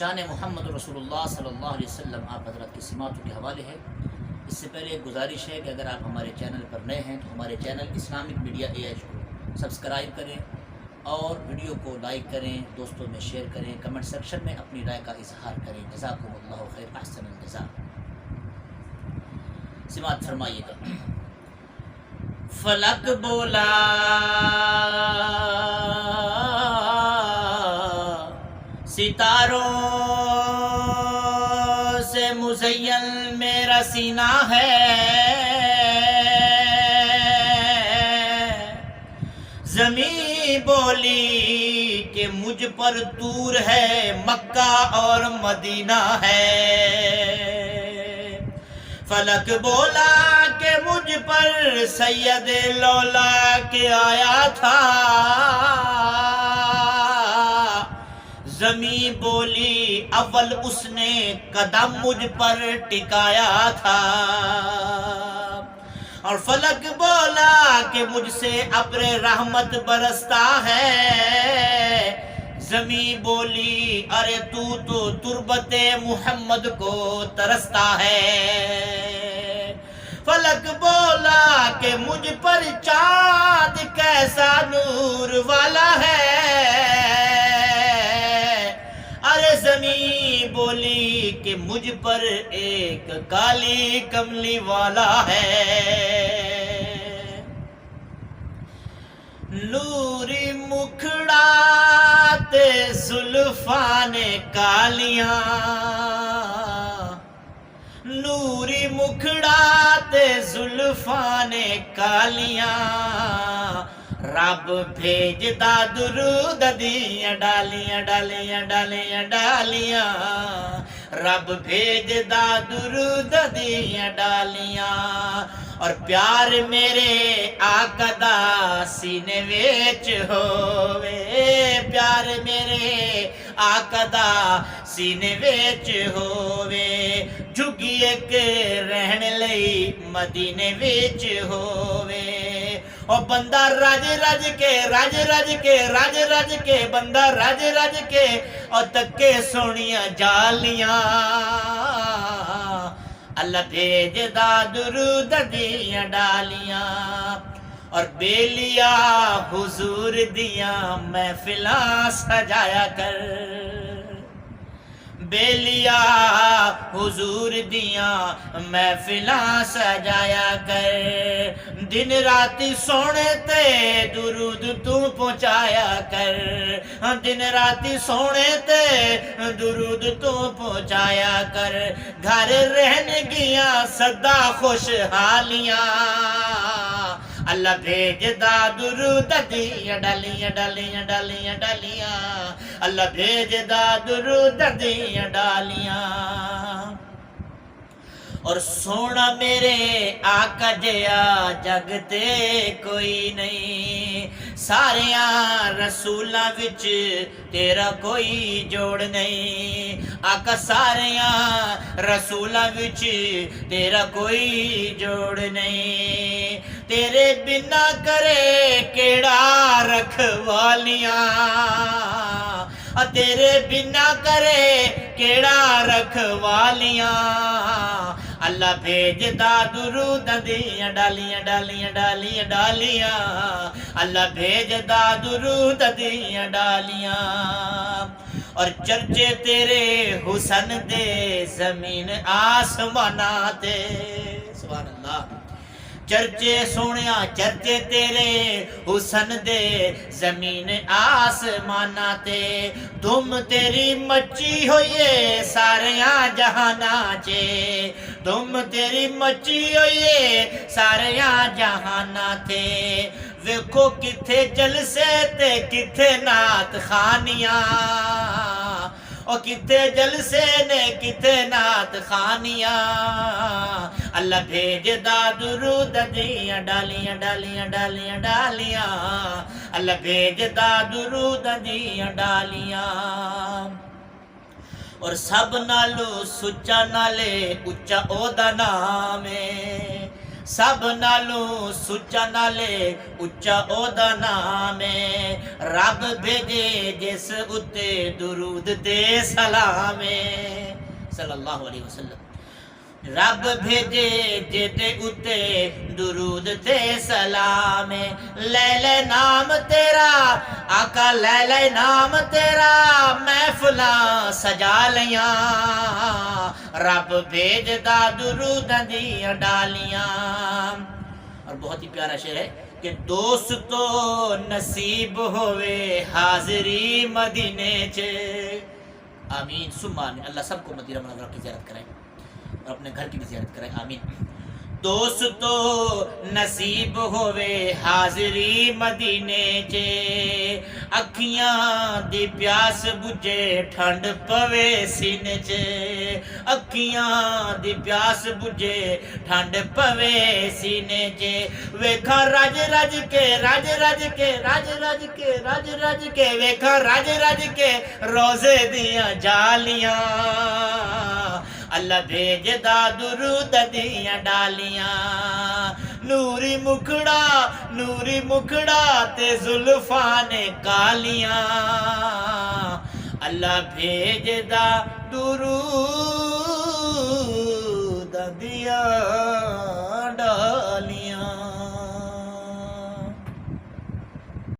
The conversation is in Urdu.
شان محمد رسول اللہ صلی اللہ علیہ وسلم آپ حضرت کی سماعتوں کے حوالے ہے۔ اس سے پہلے ایک گزارش ہے کہ اگر آپ ہمارے چینل پر نئے ہیں تو ہمارے چینل اسلامک میڈیا AH کو سبسکرائب کریں اور ویڈیو کو لائک کریں، دوستوں میں شیئر کریں، کمنٹ سیکشن میں اپنی رائے کا اظہار کریں۔ جزاکم اللہ خیر، احسن الجزاء۔ سماعت فرمائیے گا۔ فلک بولا ستاروں سے مزین میرا سینہ ہے، زمین بولی کہ مجھ پر دور ہے مکہ اور مدینہ ہے، فلک بولا کہ مجھ پر سید لولا کے آیا تھا، زمین بولی اول اس نے قدم مجھ پر ٹکایا تھا، اور فلک بولا کہ مجھ سے ابر رحمت برستا ہے، زمین بولی ارے تو تربت محمد کو ترستا ہے، فلک بولا کہ مجھ پر چاند کیسا نور والا ہے، ارے زمین بولی کہ مجھ پر ایک کالی کملی والا ہے، نوری مکھڑات زلفان کالیاں، نوری مکھڑات زلفان کالیاں، رب بھیجدا درود دیاں ڈالیاں ڈالیاں ڈالیاں ڈالیاں، رب بھیجدا درود دیاں ڈالیاں، اور پیار میرے آقا دا سینے وچ ہووے، پیار میرے آقا دا سینے وچ ہووے، جھگی ایک رہن لئی مدینے وچ ہووے، اور بندہ رج رج کے رج رج کے رج رج کے بندہ رج رج کے اور تکے سونیاں جالیاں، اللہ بھیجدا درود دیاں ڈالیاں، اور بیلیا حضور دیاں محفلاں سجایا کر، بیلیا حضور دیاں محفلاں سجایا کر، دن رات سونے تے درود تو پہنچایا کر، دن رات سونے تے درود تو پہنچایا کر، گھر رہن گیاں سدا خوشحالیاں، اللہ بھیجدا درود دیاں ڈالیاں ڈالیاں ڈالیاں ڈالیاں، اللہ بھیجدا درود دیاں ڈالیاں، اور سونا میرے آقا جیا جگ تے کوئی نہیں، ساریاں رسولاں وچ تیرا کوئی جوڑ نہیں، آقا ساریاں رسولاں وچ تیرا کوئی جوڑ نہیں، تیرے بنا کرے کیڑا رکھوالیاں، تیرے بنا کرے کیڑا رکھوالیاں، اللہ بھیجدا درود دیاں ڈالیاں ڈالیاں ڈالیاں ڈالیاں، اللہ بھیجدا درود دیاں ڈالیاں، اور چرچے تیرے حسن دے زمین آسماناں تے، سبحان اللہ، چرچے سونیا چرچے تیرے حسن دے زمین آسماناں تے، دم تیری مچی ہوئیے ساریاں جہاناں چے، دم تیری مچی ہوئیے ساریاں جہاناں تے، ویکھو کتھے جلسے تے کتھے نعت خانیاں، او کتھے جلسے نے کتھے نعت خانیاں، اللہ بھیجدا درود دیاں ڈالیاں ڈالیاں ڈالیاں ڈالیاں، اللہ بھیجدا درود دیاں ڈالیاں، اور سب نالو سچا نالے اچا او دا نام ہے، سب نالوں سچا نالے اچا او دا نام ہے، رب بھیجے جس اتے درود تے سلام ہے، صلی اللہ علیہ وسلم۔ رب بھیجے جتے اتے درود تے سلام، لے لے نام تیرا آقا، لے لے نام تیرا محفلاں سجا لیاں، رب بھیجدا درود دیاں ڈالیاں۔ اور بہت ہی پیارا شعر ہے کہ دوستو نصیب ہوئے حاضری مدینے چ، آمین ثم آمین۔ اللہ سب کو مدینہ منورہ کی زیارت کرائے اور اپنے گھر کی بھی زیارت کرائے، آمین۔ دوستو نصیب ہوئے حاضری مدینے چے، اکھیاں دی پیاس بجھے ٹھنڈ پوے سینے چے، اکھیاں دی پیاس بجھے ٹھنڈ پوے سینے چے، ویکھاں رج رج کے رج رج کے رج رج کے رج رج کے، ویکھاں رج رج کے روزے دیاں جالیاں، اللہ بھیجدا درود دیاں ڈالیاں، نوری مکھڑا تے زلفاں نے کالیاں، اللہ بھیجدا درود دیاں